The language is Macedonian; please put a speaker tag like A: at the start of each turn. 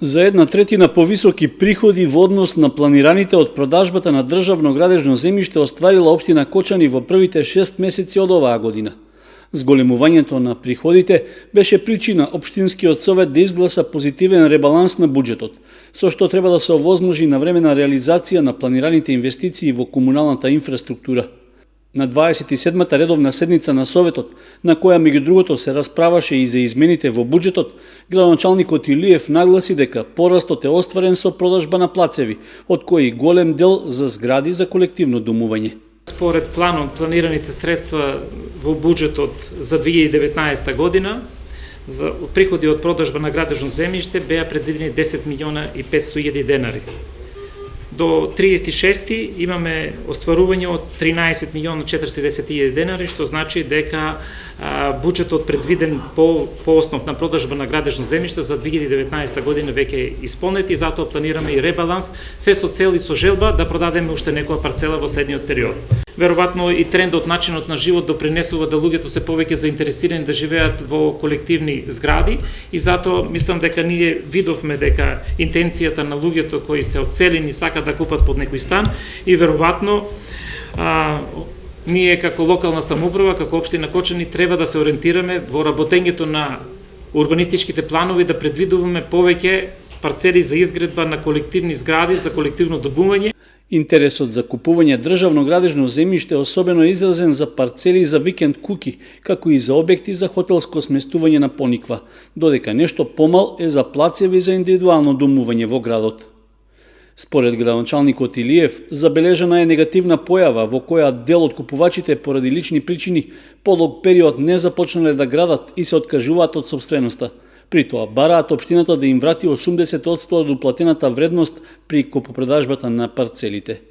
A: За 1/3 повисоки приходи во однос на планираните од продажбата на државно градежно земјиште остварила општина Кочани во првите 6 месеци од оваа година. Зголемувањето на приходите беше причина општинскиот совет да изгласа позитивен ребаланс на буџетот, со што треба да се овозможи навремена реализација на планираните инвестиции во комуналната инфраструктура. На 27-та редовна седница на Советот, на која меѓу другото се расправаше и за измените во буџетот, градоначалникот Илиев нагласи дека порастот е остварен со продажба на плацеви, од кои голем дел за згради за колективно домување.
B: Според планираните средства во буџетот за 2019 година, за приходи од продажба на градежно земјиште беа предвидени 10 милиона и 500 илјади денари. До 36 имаме остварување од 13 милиона 410 илјади денари, што значи дека буџетот предвиден по основ на продажба на градежно земјиште за 2019 година веќе е исполнет и затоа планираме и ребаланс, се со цел и со желба да продадеме уште некоја парцела во следниот период. Веројатно и трендот, начинот на живот допринесува да луѓето се повеќе заинтересирани да живеат во колективни згради и затоа мислам дека ние видовме дека интенцијата на луѓето кои се одселени сакаат да купат под некој стан и веројатно ние како локална самоуправа, како општина Кочани треба да се ориентираме во работењето на урбанистичките планови да предвидуваме повеќе парцели за изградба на колективни згради за колективно домување.
A: Интересот за купување државно градежно земјиште е особено изразен за парцели за викенд куки, како и за објекти за хотелско сместување на пониква, додека нешто помал е за плацеви за индивидуално домување во градот. Според градоначалникот Илиев, забележана е негативна појава во која дел од купувачите поради лични причини подолг период не започнале да градат и се откажуваат од сопственоста. При тоа бараат општината да им врати 80% од уплатената вредност при купопродажбата на парцелите.